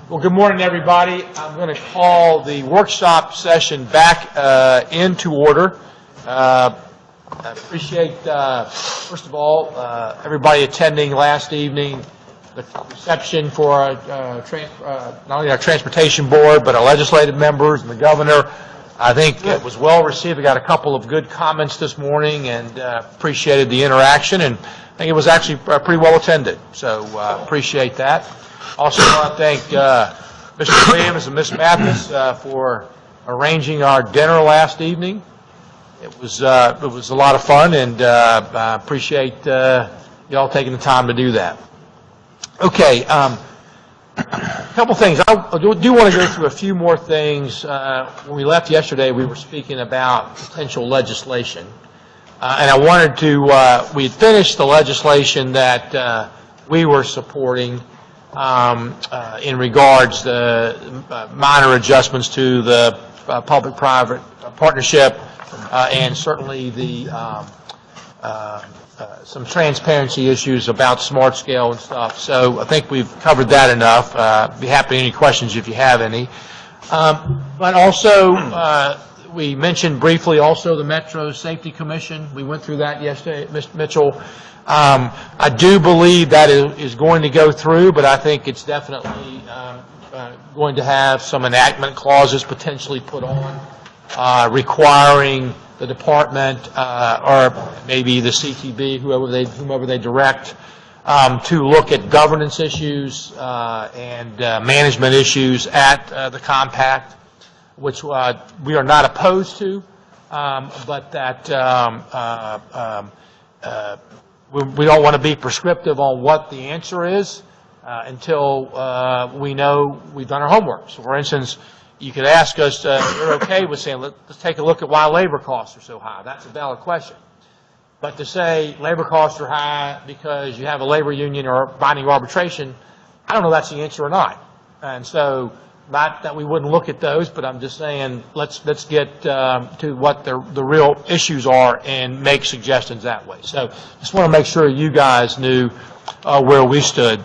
Well, good morning, everybody. I'm going to call the workshop session back into order. I appreciate, first of all, everybody attending last evening, the reception for not only our transportation board, but our legislative members and the governor. I think it was well received. We got a couple of good comments this morning and appreciated the interaction, and I think it was actually pretty well attended. So appreciate that. Also want to thank Mr. Williams and Ms. Mathis for arranging our dinner last evening. It was a lot of fun, and I appreciate y'all taking the time to do that. Okay, a couple things. I do want to go through a few more things. When we left yesterday, we were speaking about potential legislation, and I wanted to. We had finished the legislation that we were supporting. In regards to minor adjustments to the public-private partnership and certainly the some transparency issues about smart scale and stuff. So I think we've covered that enough. Be happy to any questions if you have any. But also, we mentioned briefly also the Metro Safety Commission. We went through that yesterday, Mr. Mitchell. I do believe that is going to go through, but I think it's definitely going to have some enactment clauses potentially put on requiring the department or maybe the CTB, whomever they direct, to look at governance issues and management issues at the compact, which we are not opposed to, but that we don't want to be prescriptive on what the answer is until we know we've done our homework. So, for instance, you could ask us, you're okay with saying, let's take a look at why labor costs are so high. That's a valid question. But to say labor costs are high because you have a labor union or binding arbitration, I don't know if that's the answer or not. And so, not that we wouldn't look at those, but I'm just saying let's get to what the real issues are and make suggestions that way. So just want to make sure you guys knew where we stood.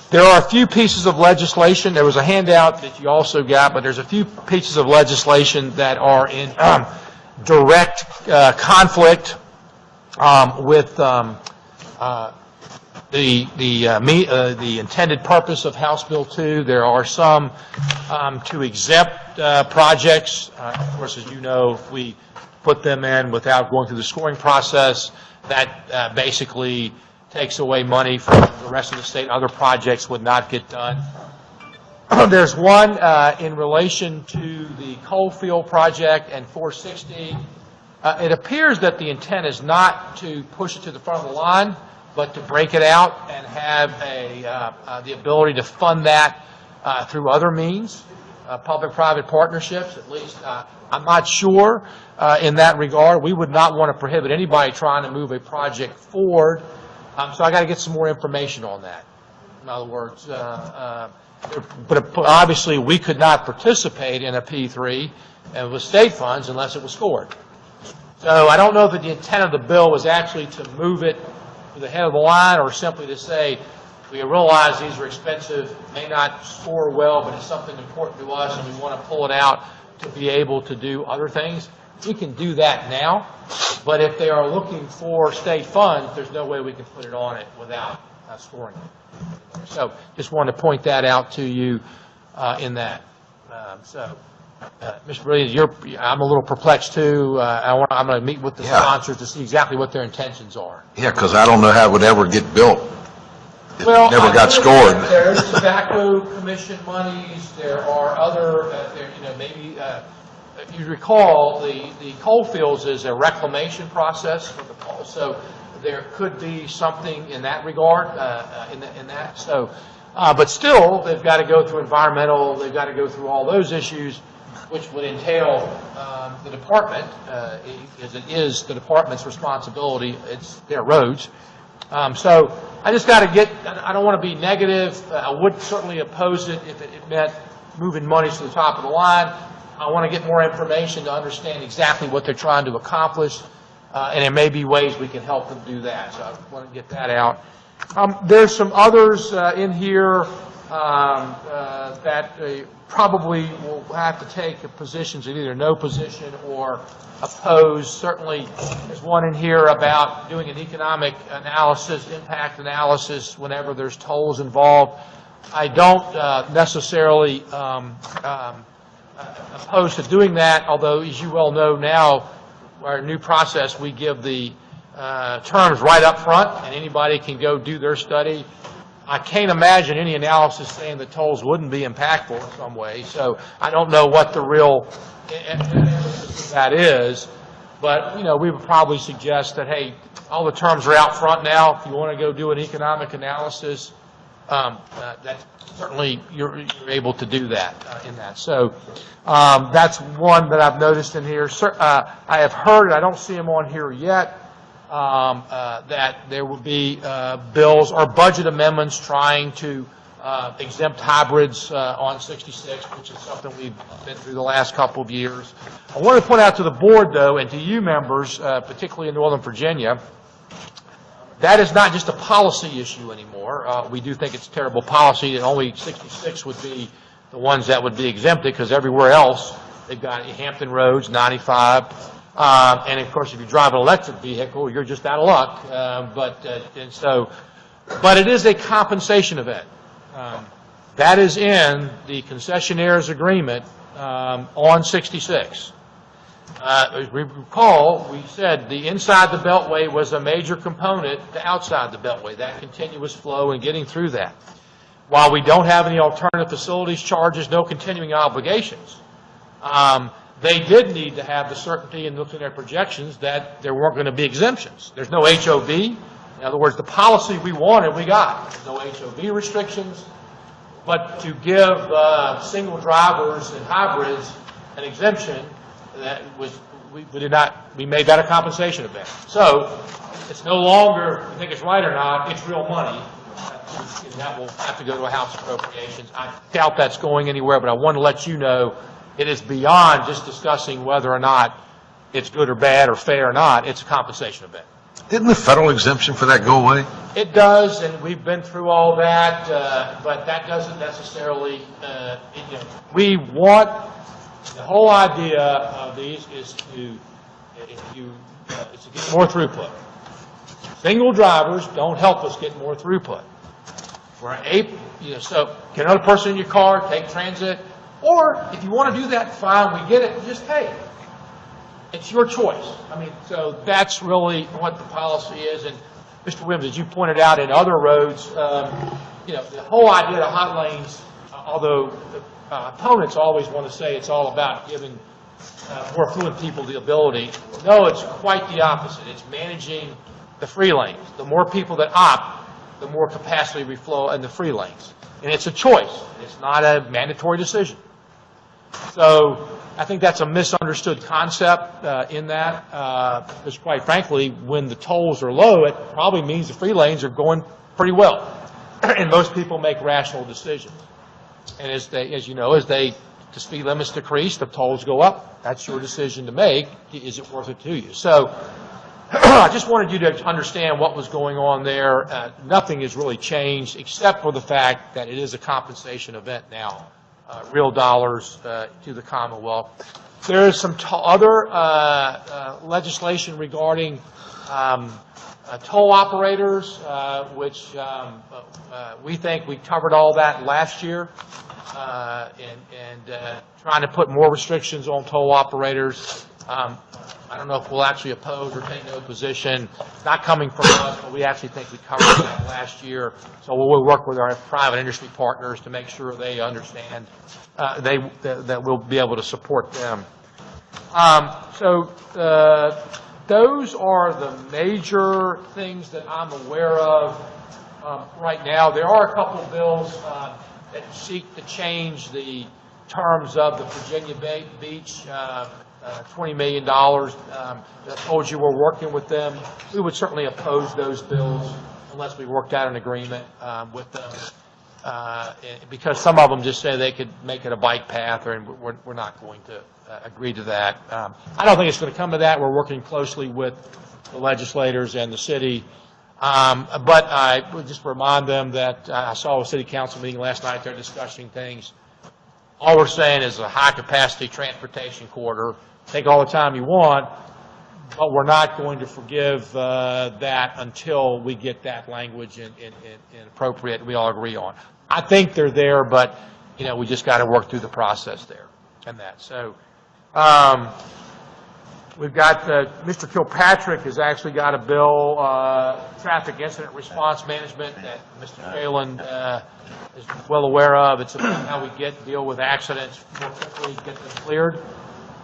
There are a few pieces of legislation. There was a handout that you also got, but there's a few pieces of legislation that are in direct conflict with the intended purpose of House Bill 2. There are some to exempt projects. Of course, as you know, if we put them in without going through the scoring process, that basically takes away money from the rest of the state. Other projects would not get done. There's one in relation to the Coalfield project and 460. It appears that the intent is not to push it to the front of the line, but to break it out and have the ability to fund that through other means, public-private partnerships, at least. I'm not sure in that regard. We would not want to prohibit anybody trying to move a project forward, so I got to get some more information on that. In other words, but obviously we could not participate in a P3 with state funds unless it was scored. So I don't know if the intent of the bill was actually to move it to the head of the line, or simply to say, we realize these are expensive, may not score well, but it's something important to us, and we want to pull it out to be able to do other things. We can do that now, but if they are looking for state funds, there's no way we can put it on it without scoring it. So just wanted to point that out to you in that. Mr. Williams, I'm a little perplexed too. I'm going to meet with the sponsors to see exactly what their intentions are. Yeah, because I don't know how it would ever get built. It never got scored. There's tobacco commission monies. There are other, maybe if you recall, the coalfields is a reclamation process for the coal, so there could be something in that regard. In that, so, but still, they've got to go through environmental. They've got to go through all those issues, which would entail the department, as it is the department's responsibility. It's their roads. So I just got to I don't want to be negative. I would certainly oppose it if it meant moving money to the top of the line. I want to get more information to understand exactly what they're trying to accomplish, and there may be ways we can help them do that. So I want to get that out. There's some others in here that probably will have to take positions of either no position or oppose. Certainly, there's one in here about doing an economic analysis, impact analysis, whenever there's tolls involved. I don't necessarily opposed to doing that, although, as you well know now, our new process, we give the terms right up front, and anybody can go do their study. I can't imagine any analysis saying that tolls wouldn't be impactful in some way, so I don't know what the real emphasis of that is, but, you know, we would probably suggest that, hey, all the terms are out front now. If you want to go do an economic analysis, that certainly you're able to do that in that. So that's one that I've noticed in here. I have heard, I don't see them on here yet, that there will be bills or budget amendments trying to exempt hybrids on 66, which is something we've been through the last couple of years. I want to point out to the board, though, and to you members, particularly in Northern Virginia, that is not just a policy issue anymore. We do think it's terrible policy that only 66 would be the ones that would be exempted, because everywhere else they've got Hampton Roads, 95, and of course if you drive an electric vehicle, you're just out of luck. But it is a compensation event. That is in the concessionaire's agreement on 66. As we recall, we said the inside the Beltway was a major component to outside the Beltway, that continuous flow and getting through that. While we don't have any alternative facilities charges, no continuing obligations, they did need to have the certainty in looking at their projections that there weren't going to be exemptions. There's no HOV. In other words, the policy we wanted, we got. There's no HOV restrictions. But to give single drivers and hybrids an exemption, that was, we made that a compensation event. So it's no longer, I think it's right or not, it's real money. And that will have to go to a House appropriations. I doubt that's going anywhere, but I want to let you know it is beyond just discussing whether or not it's good or bad or fair or not. It's a compensation event. Didn't the federal exemption for that go away? It does, and we've been through all that, but that doesn't necessarily, you know, we want, the whole idea of these is to get more throughput. Single drivers don't help us get more throughput. So get another person in your car, take transit, or if you want to do that, fine, we get it, just pay it. It's your choice. I mean, so that's really what the policy is. And Mr. Williams, as you pointed out in other roads, you know, the whole idea of hot lanes, although opponents always want to say it's all about giving more affluent people the ability. No, it's quite the opposite. It's managing the free lanes. The more people that opt, the more capacity we flow in the free lanes. And it's a choice. It's not a mandatory decision. So I think that's a misunderstood concept in that, because quite frankly, when the tolls are low, it probably means the free lanes are going pretty well. And most people make rational decisions. And as you know, as the speed limits decrease, the tolls go up. That's your decision to make. Is it worth it to you? So I just wanted you to understand what was going on there. Nothing has really changed except for the fact that it is a compensation event now, real dollars to the Commonwealth. There is some other legislation regarding toll operators, which we think we covered all that last year, and trying to put more restrictions on toll operators. I don't know if we'll actually oppose or take no position. It's not coming from us, but we actually think we covered that last year. So we'll work with our private industry partners to make sure they understand that we'll be able to support them. Those are the major things that I'm aware of right now. There are a couple of bills that seek to change the terms of the Virginia Beach, $20 million. I told you we're working with them. We would certainly oppose those bills unless we worked out an agreement with them, because some of them just say they could make it a bike path, and we're not going to agree to that. I don't think it's going to come to that. We're working closely with the legislators and the city. But I would just remind them that I saw a city council meeting last night. They're discussing things. All we're saying is a high-capacity transportation corridor. Take all the time you want, but we're not going to forgive that until we get that language in appropriate we all agree on. I think they're there, but, you know, we just got to work through the process there and that. So we've got Mr. Kilpatrick has actually got a bill, traffic incident response management, that Mr. Phelan is well aware of. It's about how we deal with accidents more quickly, get them cleared,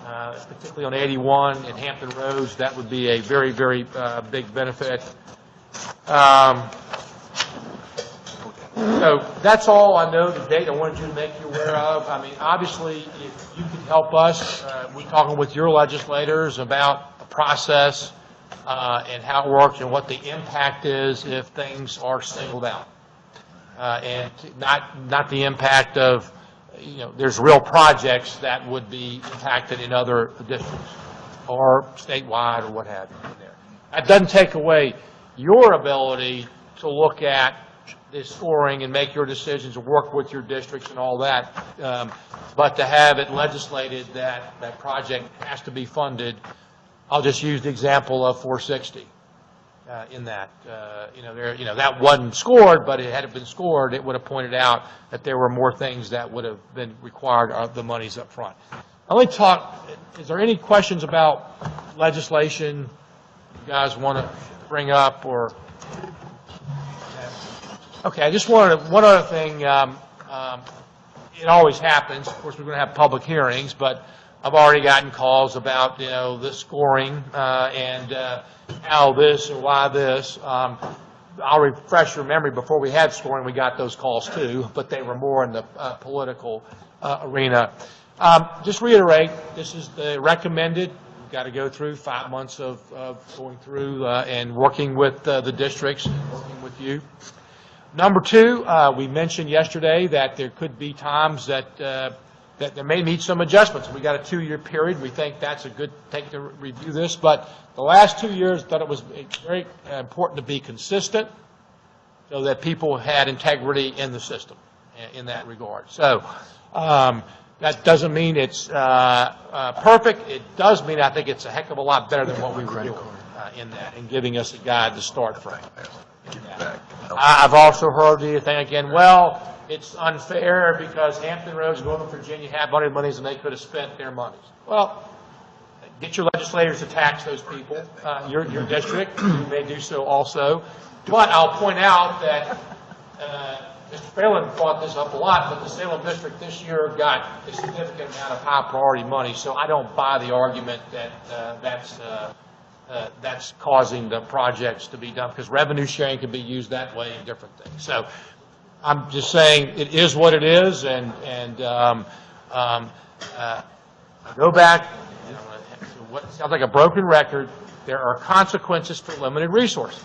particularly on 81 and Hampton Roads. That would be a very, very big benefit. So that's all I know to date. I wanted you to make you aware of. I mean, obviously, if you could help us, we're talking with your legislators about the process and how it works and what the impact is if things are singled out. And not the impact of, you know, there's real projects that would be impacted in other districts or statewide or what have you in there. That doesn't take away your ability to look at the scoring and make your decisions and work with your districts and all that, but to have it legislated that that project has to be funded. I'll just use the example of 460 in that. That wasn't scored, but had it been scored, it would have pointed out that there were more things that would have been required of the monies up front. Let me talk, is there any questions about legislation you guys want to bring up or? Okay, I just wanted one other thing. It always happens. Of course, we're going to have public hearings, but I've already gotten calls about, you know, the scoring and how this or why this. I'll refresh your memory. Before we had scoring, we got those calls too, but they were more in the political arena. Just reiterate, this is the recommended. We've got to go through 5 months of going through and working with the districts, and working with you. Number two, we mentioned yesterday that there could be times that that there may need some adjustments. We got a 2-year period. We think that's a good thing to review this. But the last 2 years, thought it was very important to be consistent so that people had integrity in the system in that regard. So that doesn't mean it's perfect. It does mean I think it's a heck of a lot better than what we were doing in that and giving us a guide to start from. I've also heard the thing again, well, it's unfair because Hampton Roads, Northern Virginia have money and they could have spent their monies. Well, get your legislators to tax those people. Your district, you may do so also. But I'll point out that Mr. Phelan brought this up a lot, but the Salem district this year got a significant amount of high priority money, so I don't buy the argument that that's causing the projects to be done, because revenue sharing can be used that way in different things. So I'm just saying it is what it is, and go back, you know, to what sounds like a broken record. There are consequences for limited resources.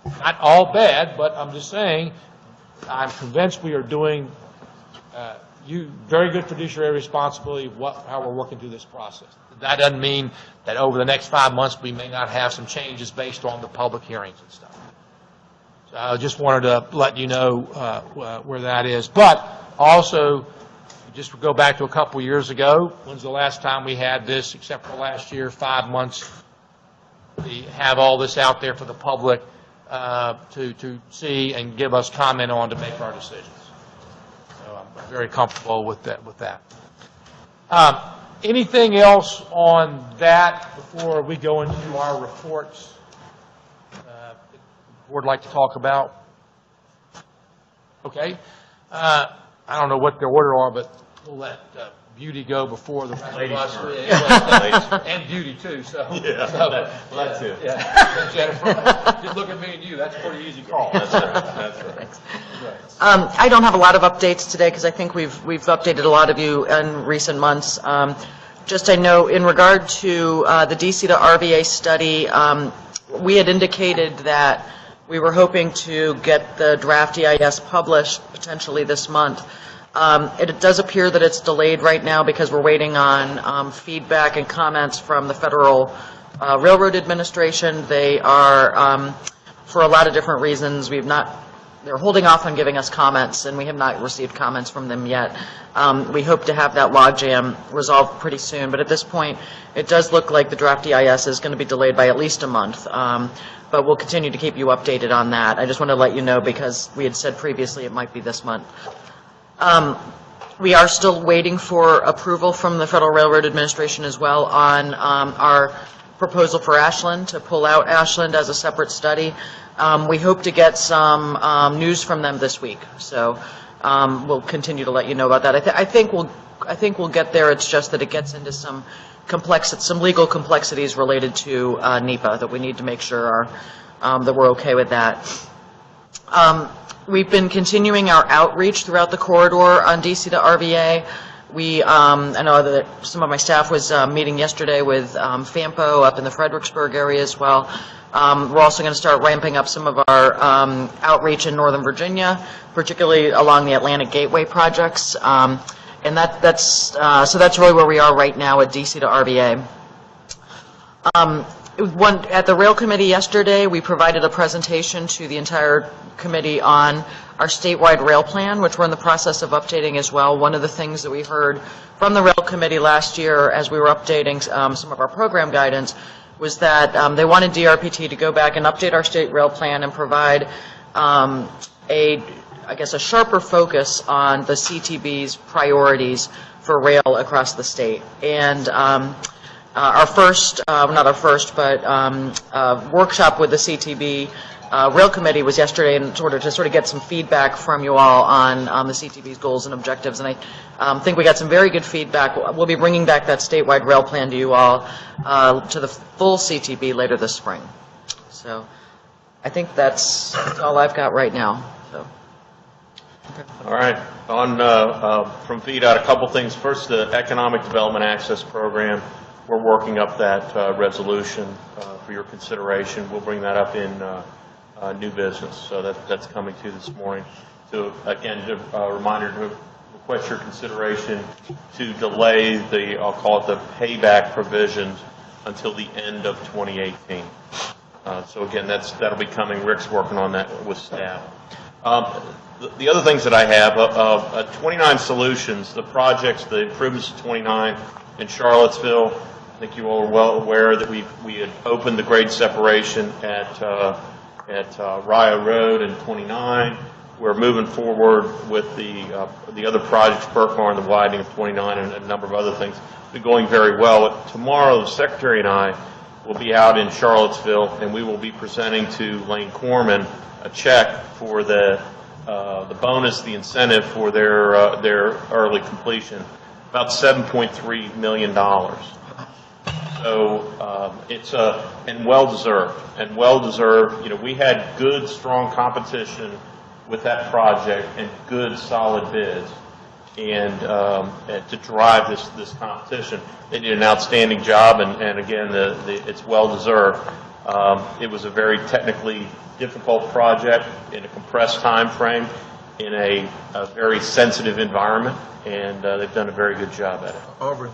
Not all bad, but I'm just saying I'm convinced we are doing very good fiduciary responsibility of how we're working through this process. That doesn't mean that over the next 5 months we may not have some changes based on the public hearings and stuff. So I just wanted to let you know where that is. But also, just go back to a couple years ago, when's the last time we had this, except for last year, 5 months, we have all this out there for the public to see and give us comment on to make our decisions. So I'm very comfortable with that. Anything else on that before we go into our reports the board like to talk about? Okay. I don't know what the order are, but we'll let beauty go before the rest of us. And beauty too. So yeah, that's it. Yeah. Jennifer, just look at me and you. That's a pretty easy call. That's right. That's right. I don't have a lot of updates today because I think we've updated a lot of you in recent months. Just I know in regard to the DC to RVA study, we had indicated that we were hoping to get the draft EIS published potentially this month. It does appear that it's delayed right now because we're waiting on feedback and comments from the Federal Railroad Administration. They are, for a lot of different reasons, we've not they're holding off on giving us comments, and we have not received comments from them yet. We hope to have that logjam resolved pretty soon, but at this point, it does look like the draft EIS is going to be delayed by at least a month. But we'll continue to keep you updated on that. I just want to let you know because we had said previously it might be this month. We are still waiting for approval from the Federal Railroad Administration as well on our proposal for Ashland, to pull out Ashland as a separate study. We hope to get some news from them this week, so we'll continue to let you know about that. I think we'll get there. It's just that it gets into some legal complexities related to NEPA that we need to make sure that we're okay with that. We've been continuing our outreach throughout the corridor on DC to RVA. I know that some of my staff was meeting yesterday with FAMPO up in the Fredericksburg area as well. We're also going to start ramping up some of our outreach in Northern Virginia, particularly along the Atlantic Gateway projects. And that's really where we are right now at DC to RVA. At the Rail Committee yesterday, we provided a presentation to the entire committee on our statewide rail plan, which we're in the process of updating as well. One of the things that we heard from the Rail Committee last year as we were updating some of our program guidance was that they wanted DRPT to go back and update our state rail plan and provide a sharper focus on the CTB's priorities for rail across the state. And our first, not our first, but workshop with the CTB Rail Committee was yesterday in order to get some feedback from you all on the CTB's goals and objectives. And I think we got some very good feedback. We'll be bringing back that statewide rail plan to you all to the full CTB later this spring. So I think that's all I've got right now. So. Okay. All right. From VDOT, a couple things. First, the Economic Development Access Program. We're working up that resolution for your consideration. We'll bring that up in new business. So that's coming to you this morning. So again, a reminder to request your consideration to delay I'll call it the payback provisions until the end of 2018. So again, that'll be coming. Rick's working on that with staff. The other things that I have, 29 Solutions, the projects, the improvements to 29 in Charlottesville. I think you all are well aware that we had opened the grade separation at Rio Road and 29. We're moving forward with the other projects, Burkmar and the widening of 29 and a number of other things. It's been going very well. Tomorrow, the Secretary and I will be out in Charlottesville, and we will be presenting to Lane Corman a check for the bonus, the incentive for their early completion, about $7.3 million. So it's and well deserved. You know, we had good, strong competition with that project and good, solid bids, and to drive this competition, they did an outstanding job. And again, it's well deserved. It was a very technically difficult project in a compressed time frame, in a very sensitive environment, and they've done a very good job at it. Aubrey.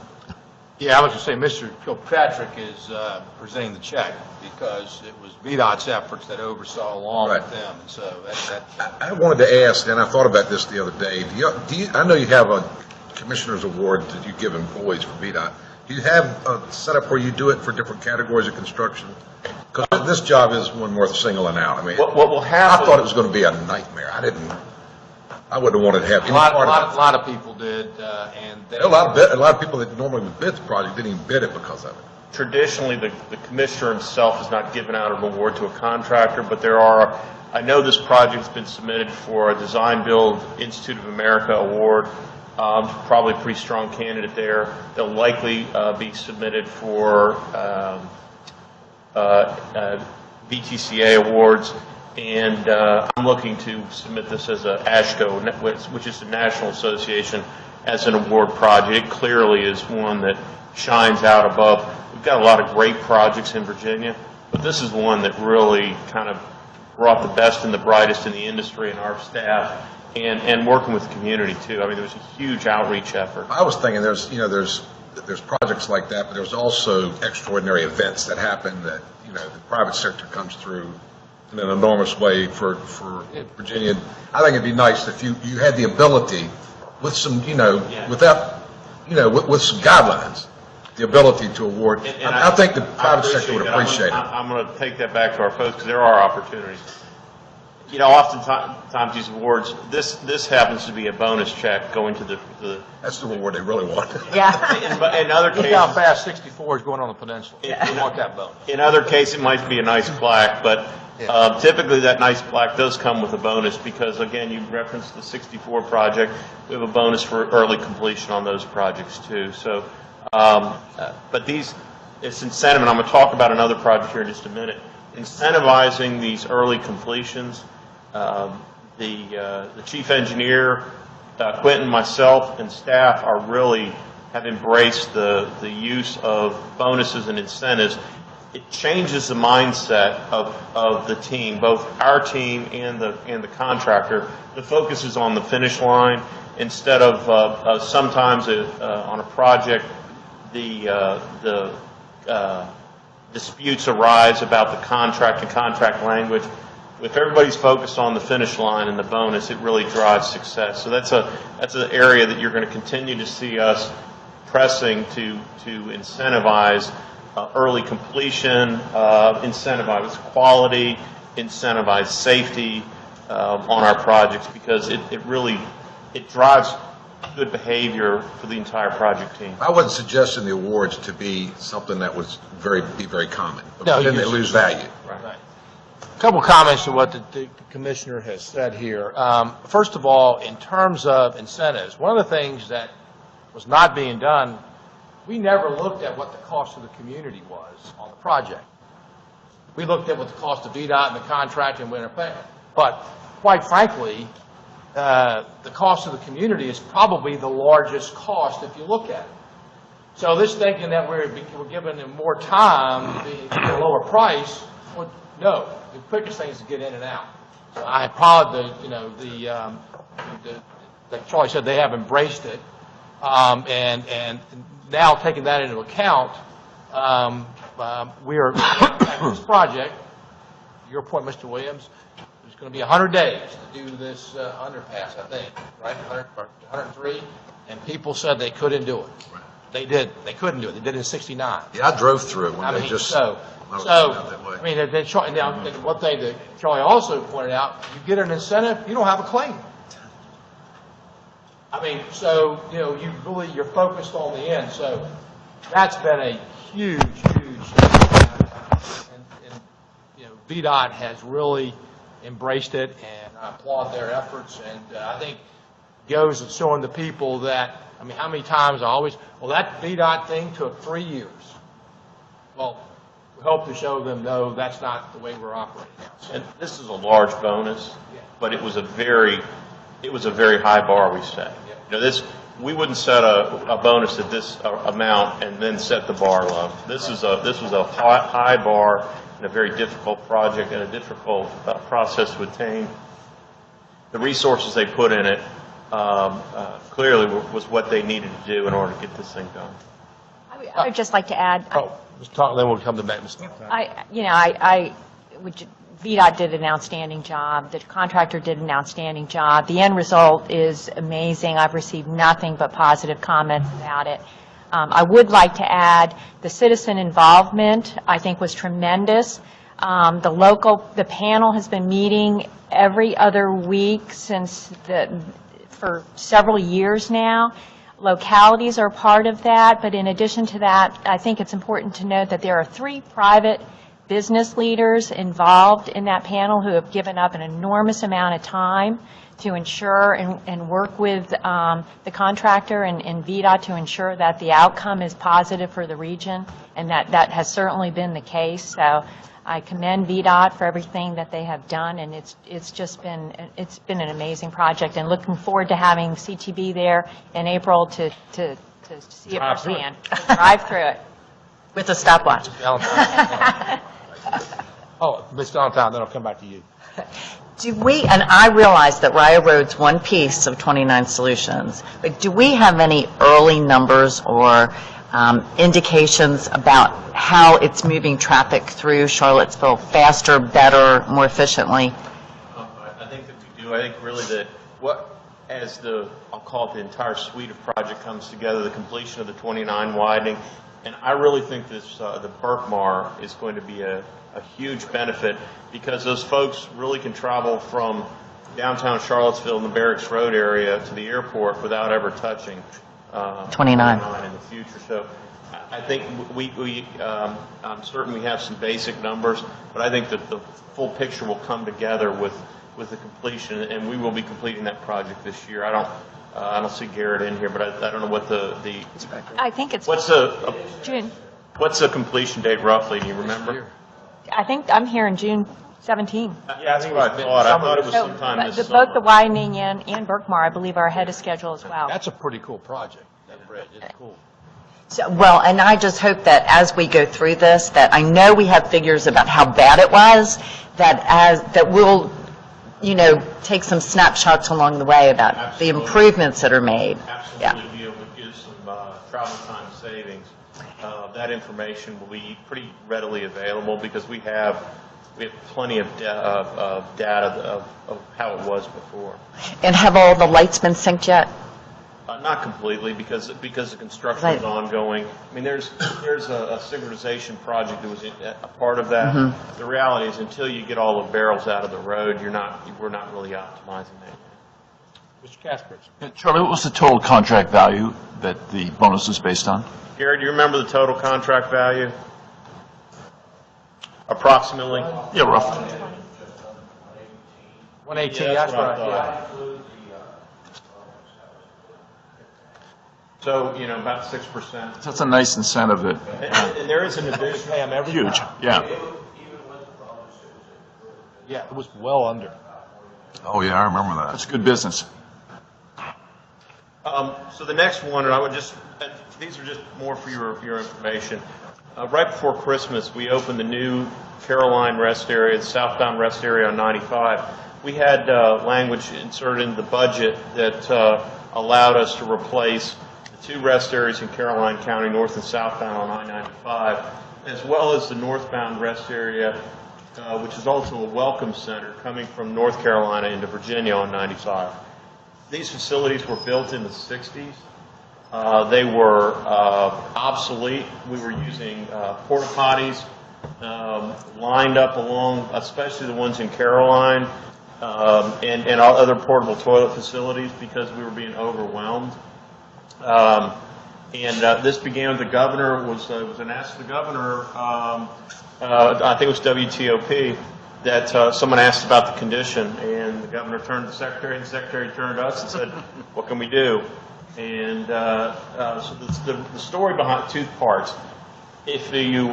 Yeah, I was going to say, Mr. Kilpatrick is presenting the check because it was VDOT's efforts that oversaw along with them. And so I wanted to ask, and I thought about this the other day. I know you have a commissioner's award that you give employees for VDOT. Do you have a setup where you do it for different categories of construction? Because this job is one worth singling out. I mean, what will happen? I thought it was going to be a nightmare. I wouldn't have wanted to have any part of it. A lot of people did, and a lot of people that normally would bid the project didn't even bid it because of it. Traditionally, the commissioner himself has not given out an award to a contractor, but there are. I know this project's been submitted for a Design Build Institute of America award. Probably a pretty strong candidate there. They'll likely be submitted for VTCA awards. And I'm looking to submit this as a AASHTO, which is the National Association, as an award project. It clearly is one that shines out above. We've got a lot of great projects in Virginia, but this is one that really kind of brought the best and the brightest in the industry and our staff, and working with the community too. I mean, there was a huge outreach effort. I was thinking there's projects like that, but there's also extraordinary events that happen that the private sector comes through in an enormous way for Virginia. I think it'd be nice if you had the ability with some, without, with some guidelines, the ability to award. I think the private sector would appreciate it. I'm going to take that back to our folks because there are opportunities. Oftentimes these awards, this happens to be a bonus check going to the That's the award they really want. Yeah. in other Look how cases, fast 64 is going on the peninsula. You want that bonus. in other cases, it might be a nice plaque, but typically that nice plaque does come with a bonus because, again, you referenced the 64 project. We have a bonus for early completion on those projects too. So, but it's incentive, and I'm going to talk about another project here in just a minute. Incentivizing these early completions. The chief engineer, Quentin, myself, and staff have embraced the use of bonuses and incentives. It changes the mindset of the team, both our team and the contractor. The focus is on the finish line instead of sometimes on a project the disputes arise about the contract and contract language. If everybody's focused on the finish line and the bonus, it really drives success. So that's an area that you're going to continue to see us pressing to incentivize early completion, incentivize quality, incentivize safety on our projects because it drives good behavior for the entire project team. I wasn't suggesting the awards to be something that was be very common. No, then they lose value. Right. A couple comments to what the commissioner has said here. First of all, in terms of incentives, one of the things that was not being done, we never looked at what the cost of the community was on the project. We looked at what the cost of VDOT and the contract and winter pay. But quite frankly, the cost of the community is probably the largest cost if you look at it. So this thinking that we're giving them more time at a lower price, well, no. The quickest thing is to get in and out. So I applaud like Charlie said, they have embraced it, and now taking that into account, we are at this project. Your point, Mr. Williams. It's going to be 100 days to do this underpass, I think, right? 103, and people said they couldn't do it. They did. They couldn't do it. They did it in 69. Yeah, I drove through it when I they mean, just. so I mean, now one thing that Charlie also pointed out: you get an incentive, you don't have a claim. I mean, so you're focused on the end. So that's been a huge, and VDOT has really embraced it, and I applaud their efforts. And I think goes at showing the people that, I mean, how many times that VDOT thing took 3 years. Well, we hope to show them, no, that's not the way we're operating now. So, And this is a large bonus, but it was a very high bar we set. We wouldn't set a bonus at this amount and then set the bar low. This was a high bar and a very difficult project and a difficult process to attain. The resources they put in it clearly was what they needed to do in order to get this thing done. I would just like to add. Then we'll come to that. VDOT did an outstanding job. The contractor did an outstanding job. The end result is amazing. I've received nothing but positive comments about it. I would like to add the citizen involvement, I think, was tremendous. The panel has been meeting every other week for several years now. Localities are part of that, but in addition to that, I think it's important to note that there are 3 private business leaders involved in that panel who have given up an enormous amount of time to ensure and work with the contractor and VDOT to ensure that the outcome is positive for the region, and that has certainly been the case. So I commend VDOT for everything that they have done, and it's been an amazing project, and looking forward to having CTB there in April to see it firsthand. Drive through it. With a stopwatch. Ms. Valentine, then I'll come back to you. And I realize that Rye Road's one piece of 29 Solutions, but do we have any early numbers or indications about how it's moving traffic through Charlottesville faster, better, more efficiently? I think that we do. I think really that as I'll call it the entire suite of project comes together, the completion of the 29 widening, and I really think this, the Berkmar is going to be a huge benefit because those folks really can travel from downtown Charlottesville in the Barracks Road area to the airport without ever touching 29 in the future. So I think I'm certain we have some basic numbers, but I think that the full picture will come together with the completion, and we will be completing that project this year. I don't see Garrett in here, but I don't know what the I think it's June. What's the completion date roughly? Do you remember? I think I'm here in June 17. Yeah, that's what I thought. I thought it was sometime this summer. Both the widening and Berkmar, I believe, are ahead of schedule as well. That's a pretty cool project, that bridge. It's cool. So, well, and I just hope that as we go through this, that I know we have figures about how bad it was, that we'll, take some snapshots along the way about Absolutely. the improvements that are made. Absolutely, Yeah. be able to give some travel time savings. That information will be pretty readily available because we have plenty of data of how it was before. And have all the lights been synced yet? Not completely, because the construction is ongoing. I mean, there's a synchronization project that was a part of that. Mm-hmm. The reality is, until you get all the barrels out of the road, we're not really optimizing that. Mr. Kaspers. Charlie, what was the total contract value that the bonus was based on? Gary, do you remember the total contract value? Approximately? Yeah, roughly. 118, Yeah, that's what I right, yeah. thought. So, about 6%. That's a nice incentive that, And there is an addition. Pay 'em every huge, time. yeah. Yeah, it was well under. Oh, yeah, I remember that. That's good business. So the next one, and these are just more for your information. Right before Christmas, we opened the new Caroline rest area, the southbound rest area on 95. We had language inserted in the budget that allowed us to replace the two rest areas in Caroline County, north and southbound on I-95, as well as the northbound rest area, which is also a welcome center coming from North Carolina into Virginia on 95. These facilities were built in the 60s. They were obsolete. We were using porta potties lined up along, especially the ones in Caroline, and all other portable toilet facilities because we were being overwhelmed. This began with the governor. It was an ask of the governor. I think it was WTOP. That someone asked about the condition, and the governor turned to the secretary, and the secretary turned to us and said, "What can we do?" And so the story behind two parts. If you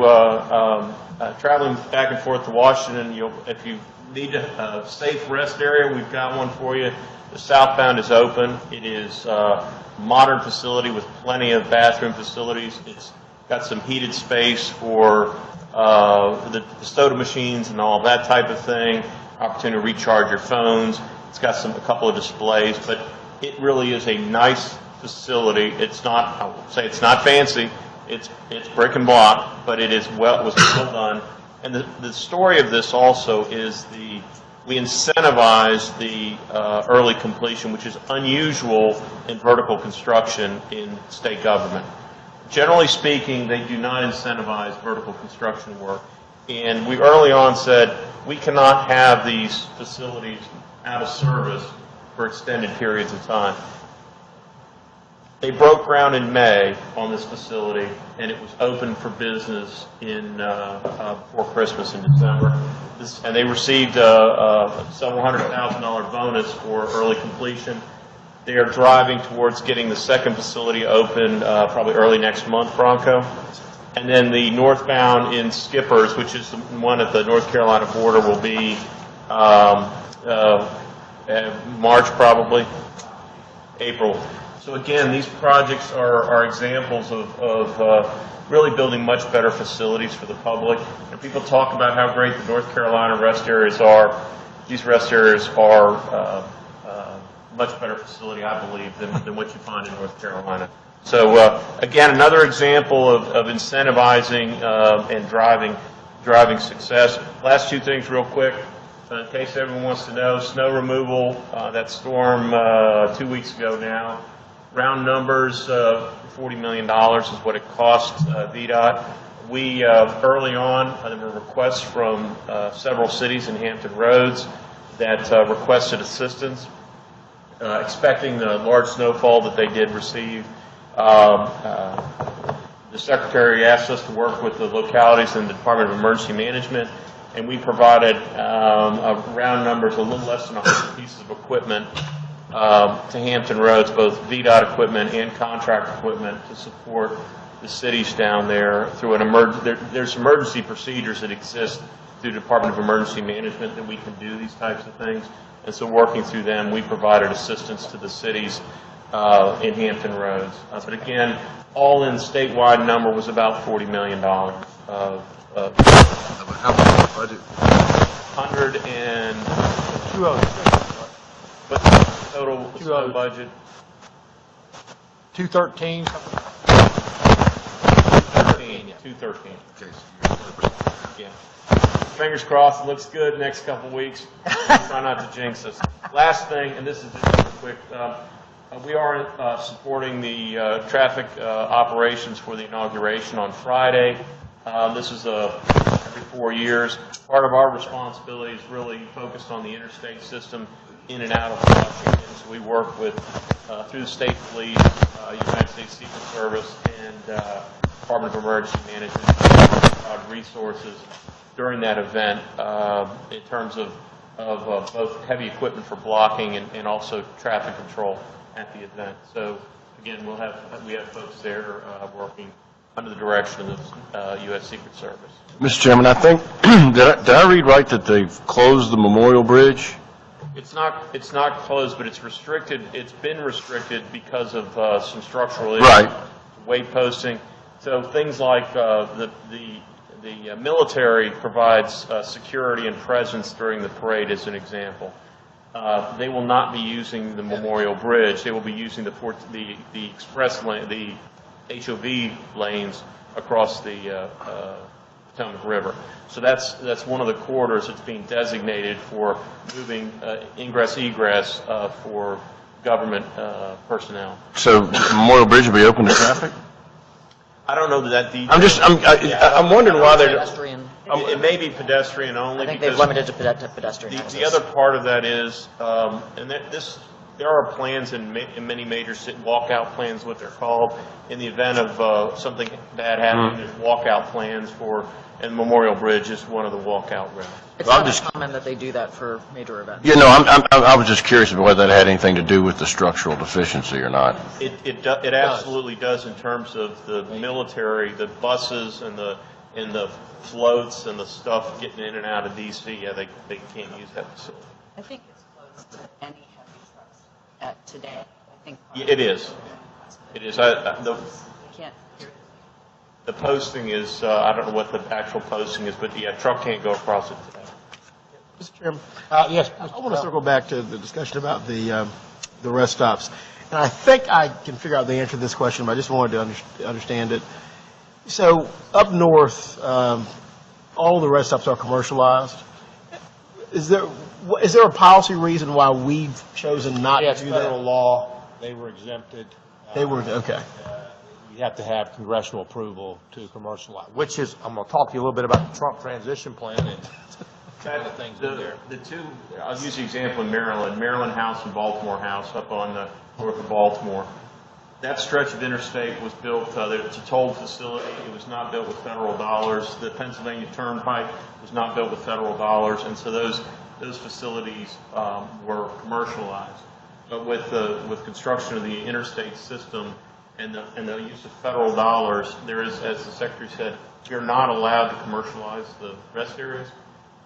traveling back and forth to Washington, if you need a safe rest area, we've got one for you. The southbound is open. It is a modern facility with plenty of bathroom facilities. It's got some heated space for the soda machines and all that type of thing. Opportunity to recharge your phones. It's got a couple of displays, but it really is a nice facility. It's not, I will say it's not fancy. It's brick and block, but it was well done. And the story of this also is we incentivize the early completion, which is unusual in vertical construction in state government. Generally speaking, they do not incentivize vertical construction work. And we early on said, we cannot have these facilities out of service for extended periods of time. They broke ground in May on this facility, and it was open for business before Christmas in December. And they received a several $100,000 bonus for early completion. They are driving towards getting the second facility open probably early next month, Bronco. And then the northbound in Skippers, which is the one at the North Carolina border, will be March probably, April. So again, these projects are examples of really building much better facilities for the public. And people talk about how great the North Carolina rest areas are. These rest areas are much better facility, I believe, than what you find in North Carolina. So again, another example of incentivizing and driving success. Last two things real quick. In case everyone wants to know, snow removal, that storm 2 weeks ago now, round numbers, $40 million is what it cost VDOT. We, early on, there were requests from several cities in Hampton Roads that requested assistance, expecting the large snowfall that they did receive. The Secretary asked us to work with the localities and the Department of Emergency Management, and we provided round numbers, a little less than 100 pieces of equipment to Hampton Roads, both VDOT equipment and contract equipment to support the cities down there through an there's emergency procedures that exist through the Department of Emergency Management that we can do these types of things. And so working through them, we provided assistance to the cities in Hampton Roads. But again, all-in statewide number was about $40 million. How much budget? 100 and 206. what's the total snow budget? 213. 213. Okay, Yeah. Fingers crossed, it looks good next couple weeks. Try not to jinx us. Last thing, and this is just real quick, we are supporting the traffic operations for the inauguration on Friday. This is every 4 years. Part of our responsibility is really focused on the interstate system in and out of Washington. So we work with, through the state police, United States Secret Service, and Department of Emergency Management, resources during that event in terms of both heavy equipment for blocking and also traffic control at the event. So again, we have folks there working under the direction of the U.S. Secret Service. Mr. Chairman, I think, did I read right that they've closed the Memorial Bridge? It's not closed, but it's restricted. It's been restricted because of some structural issues. Right. Weight posting. So things like the military provides security and presence during the parade, as an example. They will not be using the Memorial Bridge. They will be using the express lane, the HOV lanes across the Potomac River. So that's one of the corridors that's being designated for moving ingress-egress for government personnel. So the Memorial Bridge will be open to traffic? I don't know that detail. I'm wondering why they're. Pedestrian. It may be pedestrian only. I think because they've limited to pedestrian access. The other part of that is, and there are plans in many major walkout plans, what they're called, in the event of something bad happening. There's walkout plans for, and Memorial Bridge is one of the walkout routes. It's not common that they do that for major events. You know, I was just curious about whether that had anything to do with the structural deficiency or not. It absolutely does in terms of the military, the buses and the floats and the stuff getting in and out of D.C. Yeah, they can't use that facility. I think it's closed to any heavy trucks today. I think It is. It is. I can't hear. The posting is, I don't know what the actual posting is, but yeah, truck can't go across it today. Mr. Chairman, Yes. I want to circle back to the discussion about the rest stops. And I think I can figure out the answer to this question, but I just wanted to understand it. So up north, all the rest stops are commercialized. Is there a policy reason why we've chosen not Yeah, to it's do that? federal law. They were exempted. They were, okay. You have to have congressional approval to commercialize, which is, I'm going to talk to you a little bit about the Trump transition plan and kind of things in there. The two, I'll use the example in Maryland House and Baltimore House up on the north of Baltimore. That stretch of interstate was built, it's a toll facility. It was not built with federal dollars. The Pennsylvania Turnpike was not built with federal dollars, and so those facilities were commercialized. But with construction of the interstate system and the use of federal dollars, there is, as the Secretary said, you're not allowed to commercialize the rest areas.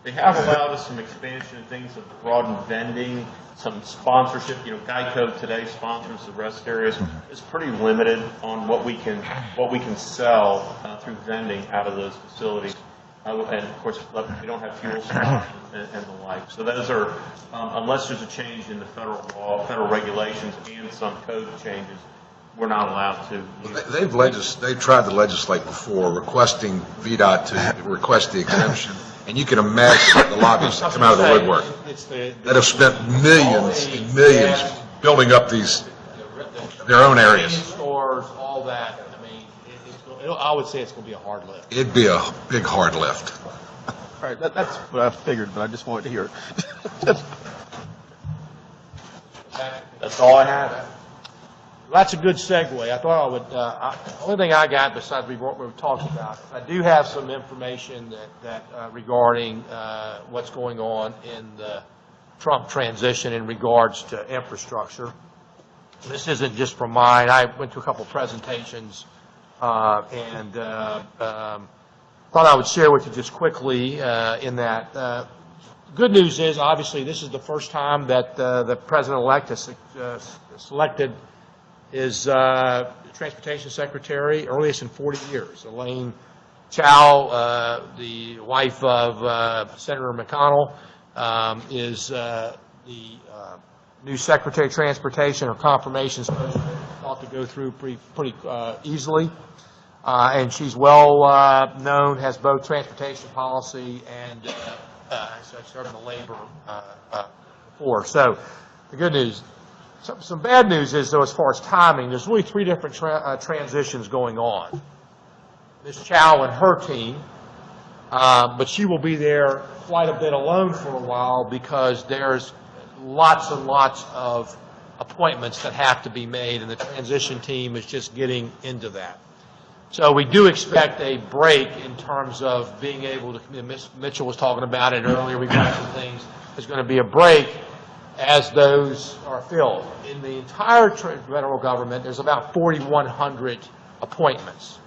They have allowed us some expansion and things of broadened vending, some sponsorship. You know, Geico today sponsors the rest areas. It's pretty limited on what we can sell through vending out of those facilities. And of course, we don't have fuel supplies and the like. So those are, unless there's a change in the federal law, federal regulations, and some code changes, we're not allowed to. They've tried to legislate before, requesting VDOT to request the exemption, and you can imagine the lobbyists that come out of the woodwork that have spent millions and millions building up their own areas. Stores, all that. I mean, I would say it's going to be a hard lift. It'd be a big hard lift. All right, that's what I figured, but I just wanted to hear it. That's all I have. That's a good segue. I thought I would, the only thing I got besides what we've talked about, I do have some information that regarding what's going on in the Trump transition in regards to infrastructure. This isn't just from mine. I went to a couple presentations and thought I would share with you just quickly in that. Good news is, obviously, this is the first time that the president-elect has selected his transportation secretary, earliest in 40 years. Elaine Chao, the wife of Senator McConnell, is the new Secretary of Transportation. Her confirmation is thought to go through pretty easily. And she's well known, has both transportation policy and served in the labor force. So the good news. Some bad news is, though, as far as timing, there's really three different transitions going on. Ms. Chow and her team, but she will be there quite a bit alone for a while because there's lots and lots of appointments that have to be made, and the transition team is just getting into that. So we do expect a break in terms of being able to, Ms. Mitchell was talking about it earlier, we've got some things, there's going to be a break as those are filled. In the entire federal government, there's about 4,100 appointments.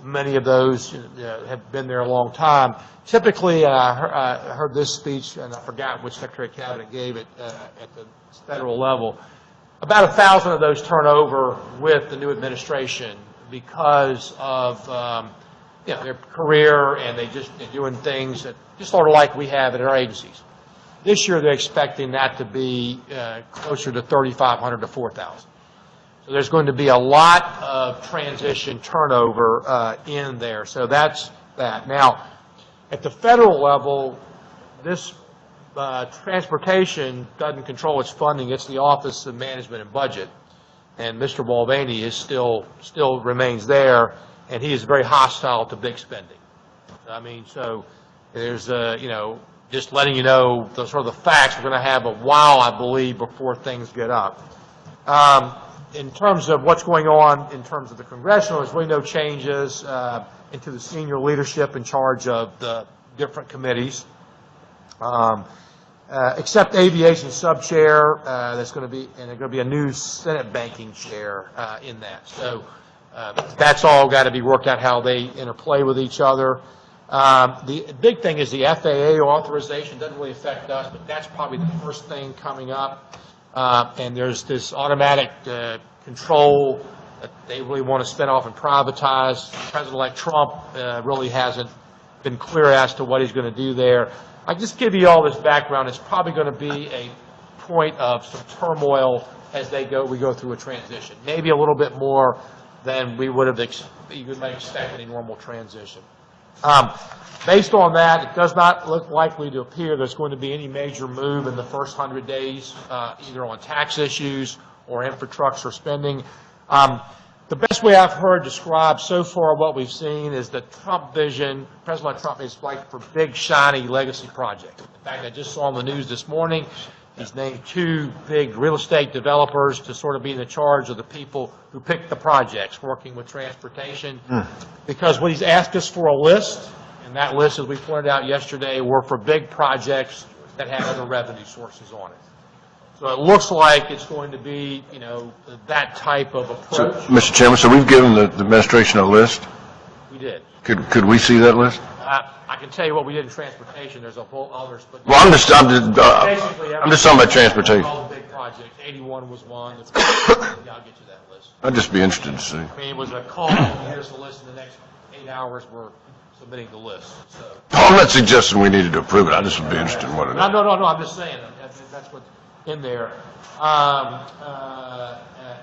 Many of those have been there a long time. Typically, I heard this speech, and I forgot which Secretary of Cabinet gave it at the federal level. About 1,000 of those turn over with the new administration because of their career, and they're doing things that just sort of like we have at our agencies. This year, they're expecting that to be closer to 3,500 to 4,000. So there's going to be a lot of transition turnover in there. So that's that. Now, at the federal level, this transportation doesn't control its funding. It's the Office of Management and Budget. And Mr. Mulvaney is still remains there, and he is very hostile to big spending. I mean, so there's, just letting you know the sort of the facts. We're going to have a while, I believe, before things get up. In terms of what's going on in terms of the congressional, there's really no changes into the senior leadership in charge of the different committees, except aviation sub-chair. That's going to be, and there's going to be a new Senate banking chair in that. So that's all got to be worked out how they interplay with each other. The big thing is the FAA authorization doesn't really affect us, but that's probably the first thing coming up. And there's this automatic control that they really want to spin off and privatize. President-elect Trump really hasn't been clear as to what he's going to do there. I just give you all this background. It's probably going to be a point of some turmoil as we go through a transition. Maybe a little bit more than we would have you might expect in a normal transition. Based on that, it does not look likely to appear there's going to be any major move in the first 100 days, either on tax issues or infrastructure spending. The best way I've heard described so far what we've seen is the Trump vision. President Trump is like for big, shiny legacy projects. In fact, I just saw on the news this morning, he's named 2 big real estate developers to sort of be in the charge of the people who pick the projects, working with transportation. Because what he's asked us for a list, and that list, as we pointed out yesterday, were for big projects that had other revenue sources on it. So it looks like it's going to be, that type of approach. So, Mr. Chairman, so we've given the administration a list? We did. Could we see that list? I can tell you what we did in transportation. There's a whole others, but Well, I'm just talking about transportation. All the big projects. 81 was one. I'll get you that list. I'd just be interested to see. I mean, it was a call. Here's the list. In the next 8 hours, we're submitting the list. So. I'm not suggesting we needed to approve it. I just would be interested in what it is. No. I'm just saying that's what's in there.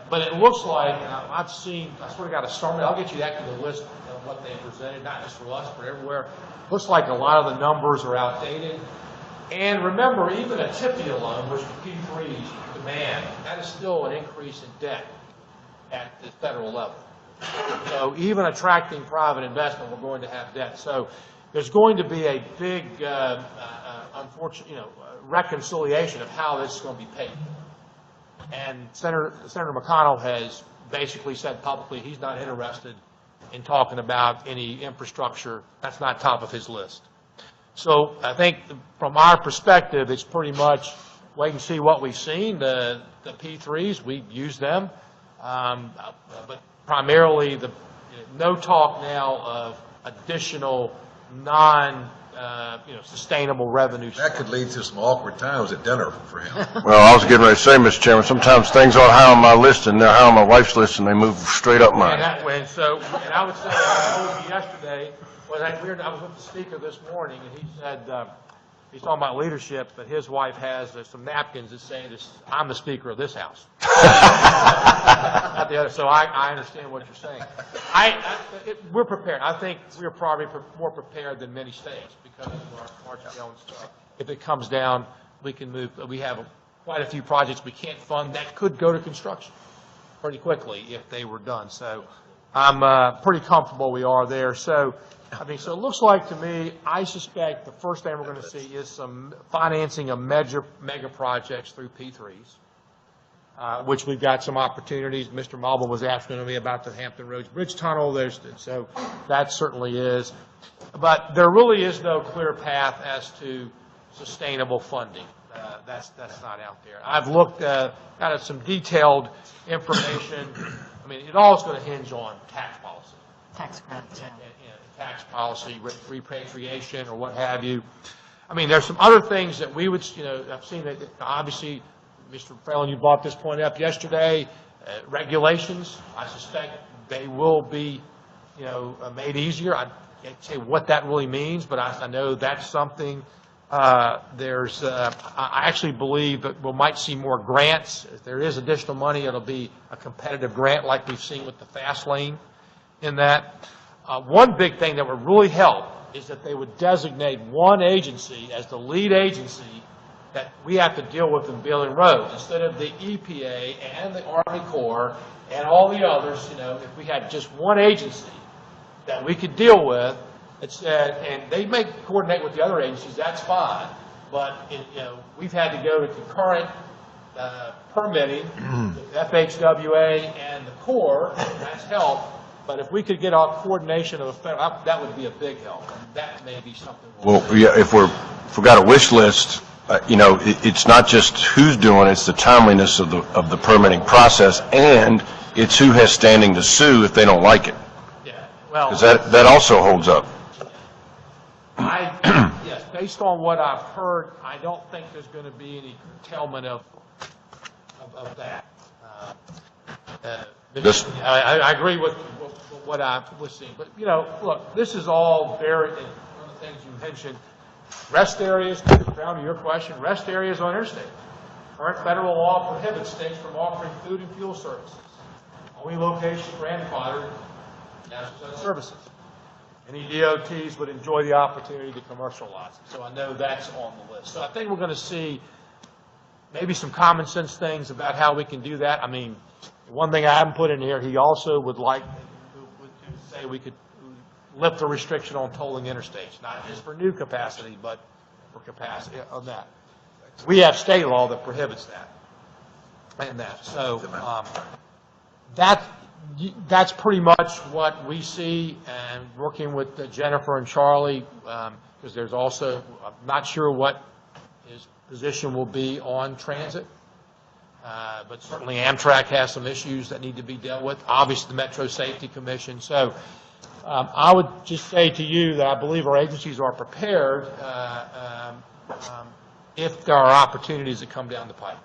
But it looks like, and I've seen, I sort of got a summary, I'll get you actually the list of what they presented, not just for us, but everywhere. Looks like a lot of the numbers are outdated. And remember, even a TIFIA loan, which P3s demand, that is still an increase in debt at the federal level. So even attracting private investment, we're going to have debt. So there's going to be a big, unfortunate, reconciliation of how this is going to be paid. And Senator McConnell has basically said publicly he's not interested in talking about any infrastructure. That's not top of his list. So I think from our perspective, it's pretty much wait and see what we've seen. The P3s, we use them, but primarily no talk now of additional sustainable revenue. That could lead to some awkward times at dinner for him. Well, I was getting ready to say, Mr. Chairman, sometimes things aren't high on my list, and they're high on my wife's list, and they move straight up mine. And I would say, I told you yesterday, I was with the speaker this morning, and he said, he's talking about leadership, but his wife has some napkins that say, I'm the speaker of this house. Not the other. So I understand what you're saying. We're prepared. I think we're probably more prepared than many states because of our smart scale and stuff. If it comes down, we can move. We have quite a few projects we can't fund that could go to construction pretty quickly if they were done. So I'm pretty comfortable we are there. So it looks like to me, I suspect the first thing we're going to see is some financing of mega projects through P3s, which we've got some opportunities. Mr. Malva was asking me about the Hampton Roads Bridge Tunnel. So that certainly is. But there really is no clear path as to sustainable funding. That's not out there. I've looked at some detailed information. It all is going to hinge on tax policy. Tax credits, yeah. Tax policy, repatriation, or what have you. There's some other things that we would, I've seen that, obviously, Mr. Fralin, you brought this point up yesterday, regulations. I suspect they will be, made easier. I can't say what that really means, but I know that's something. I actually believe that we might see more grants. If there is additional money, it'll be a competitive grant like we've seen with the fast lane in that. One big thing that would really help is that they would designate one agency as the lead agency that we have to deal with in building roads, instead of the EPA and the Army Corps and all the others. If we had just one agency that we could deal with, and they may coordinate with the other agencies, that's fine, but we've had to go to concurrent permitting with FHWA and the Corps, and that's helped. But if we could get our coordination of the federal, that would be a big help. That may be something. If we've got a wish list, it's not just who's doing it, it's the timeliness of the permitting process, and it's who has standing to sue if they don't like it. Yeah, well, because that also holds up. Yes, based on what I've heard, I don't think there's going to be any curtailment of that. I agree with what I was seeing, but look, this is all very. One of the things you mentioned, rest areas. Down to your question, rest areas on interstate. Current federal law prohibits states from offering food and fuel services. Only locations grandfathered national services. Any DOTs would enjoy the opportunity to commercialize it. So I know that's on the list. So I think we're going to see maybe some common sense things about how we can do that. One thing I haven't put in here, he also would like to say we could lift the restriction on tolling interstates, not just for new capacity, but for capacity on that. We have state law that prohibits that. And that. So that's pretty much what we see, and working with Jennifer and Charlie, because there's also, I'm not sure what his position will be on transit. But certainly Amtrak has some issues that need to be dealt with. Obviously, the Metro Safety Commission. So I would just say to you that I believe our agencies are prepared if there are opportunities that come down the pipe.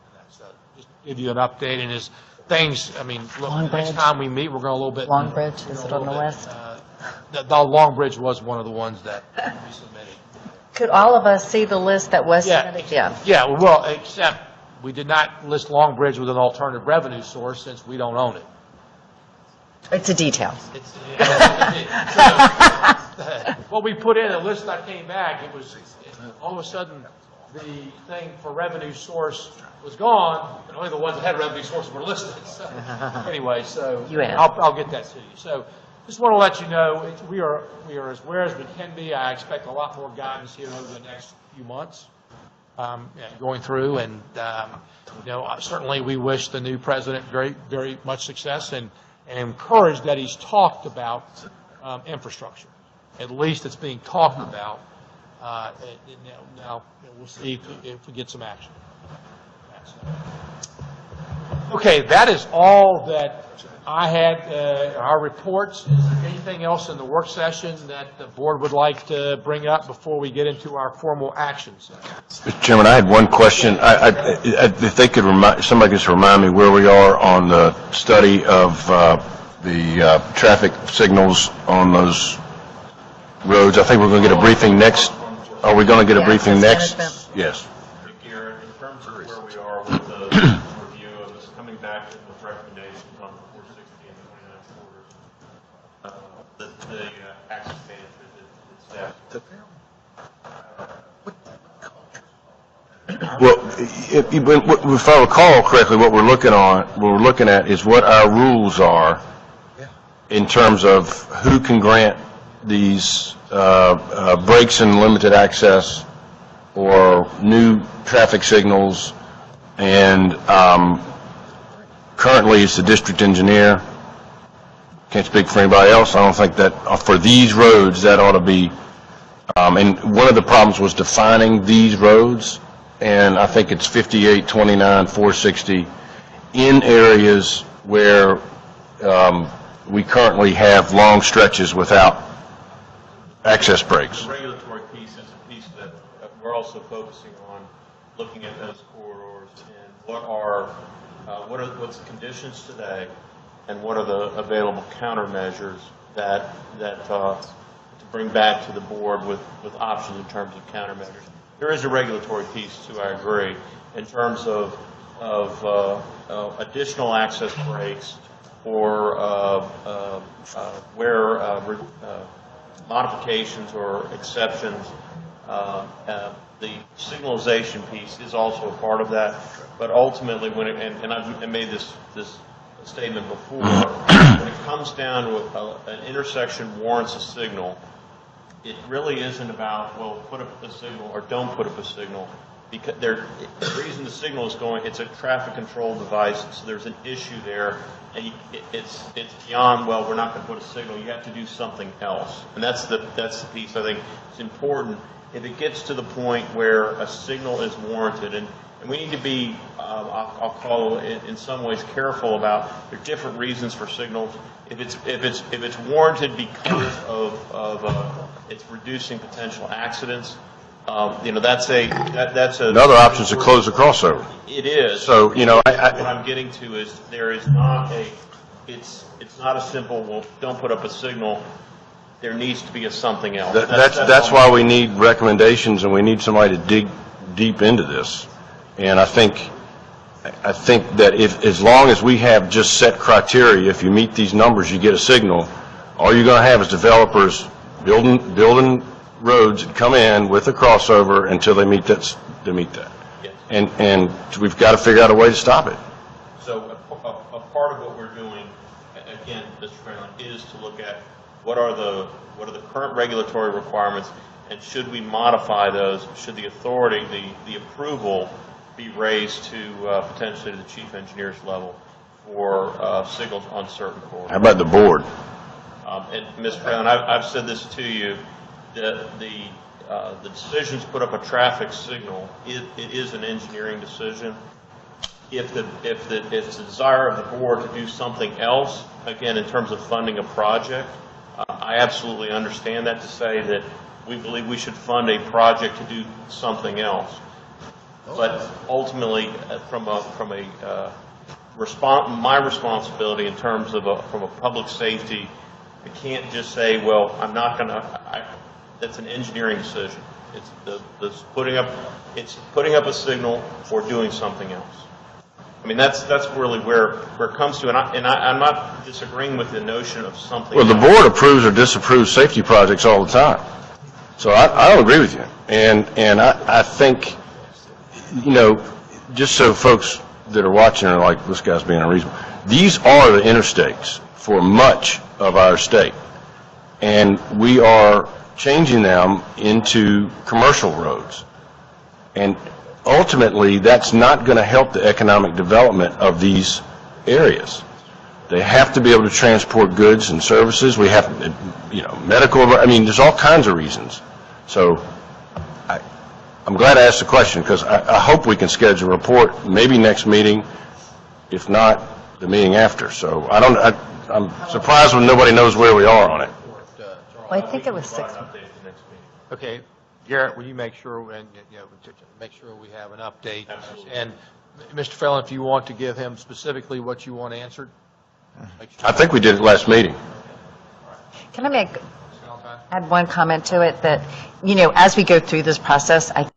And that's, just give you an update. And as things, look, next time we meet, we're going a little bit. Long Bridge, is it on the list? The Long Bridge was one of the ones that we submitted. Could all of us see the list that was submitted? Yeah, well, except We did not list Long Bridge with an alternative revenue source since we don't own it. It's a detail. What we put in, the list that came back, all of a sudden, the thing for revenue source was gone, and only the ones that had revenue sources were listed. So, anyway, so I'll get that to you. So just want to let you know, we are as aware as we can be. I expect a lot more guidance here over the next few months going through, and certainly we wish the new president very, very much success, and encouraged that he's talked about infrastructure. At least it's being talked about. Now we'll see if we get some action. Okay, that is all that I had. Our reports. Is there anything else in the work session that the board would like to bring up before we get into our formal actions? Mr. Chairman, I had one question. If they could somebody could remind me where we are on the study of the traffic signals on those roads. I think we're going to get a briefing next. Are we going to get a briefing next? Yes. Garrett, in terms of where we are with the review of this, coming back with recommendations on the 460 and 29 quarters, the access management Well, if I recall correctly, what we're looking at is what our rules are in terms of who can grant these breaks and limited access or new traffic signals, and currently it's the district engineer. Can't speak for anybody else. I don't think that for these roads that ought to be, and one of the problems was defining these roads, and I think it's 58, 29, 460 in areas where we currently have long stretches without access breaks. The regulatory piece is a piece that we're also focusing on, looking at those corridors and what's the conditions today, and what are the available countermeasures that to bring back to the board with options in terms of countermeasures. There is a regulatory piece too, I agree, in terms of additional access breaks or where modifications or exceptions. The signalization piece is also a part of that, but ultimately, and I've made this statement before, when it comes down to an intersection warrants a signal, it really isn't about, well, put up a signal or don't put up a signal, because the reason the signal is going, it's a traffic control device, so there's an issue there, and it's beyond, well, we're not going to put a signal, you have to do something else. And that's the piece I think is important. If it gets to the point where a signal is warranted, and we need to be, I'll call it in some ways, careful about, there are different reasons for signals. If it's warranted because of it's reducing potential accidents, that's another option is to close the crossover. It is. So what I'm getting to is there is not it's not a simple, well, don't put up a signal. There needs to be a something else. That's why we need recommendations, and we need somebody to dig deep into this. And I think that as long as we have just set criteria, if you meet these numbers, you get a signal. All you're going to have is developers building roads that come in with a crossover until they meet that. Yes. And we've got to figure out a way to stop it. So a part of what we're doing, again, Mr. Franklin, is to look at what are the current regulatory requirements, and should we modify those? Should the authority, the approval, be raised to potentially to the chief engineer's level for signals on certain corridors? How about the board? And Mr. Franklin, I've said this to you, that the decision to put up a traffic signal, it is an engineering decision. If it's the desire of the board to do something else, again, in terms of funding a project, I absolutely understand that, to say that we believe we should fund a project to do something else. But ultimately, my responsibility in terms of from a public safety, I can't just say, well, I'm not going to. That's an engineering decision. It's putting up a signal or doing something else. I mean, that's really where it comes to, and I'm not disagreeing with the notion of something Well, the else. board approves or disapproves safety projects all the time. So I don't agree with you. And I think, you know, just so folks that are watching are like, this guy's being unreasonable, these are the interstates for much of our state. And we are changing them into commercial roads. And ultimately, that's not going to help the economic development of these areas. They have to be able to transport goods and services. We have, you know, medical, I mean, there's all kinds of reasons. So I'm glad I asked the question, because I hope we can schedule a report, maybe next meeting, if not, the meeting after. So I'm surprised when nobody knows where we are on it. Well, I think it was 6 months. Okay, Garrett, will you make sure, and, you know, to make sure we have an update? Absolutely. And Mr. Fallon, if you want to give him specifically what you want answered? I think we did it last meeting. Can I add one comment to it, that, you know, as we go through this process, I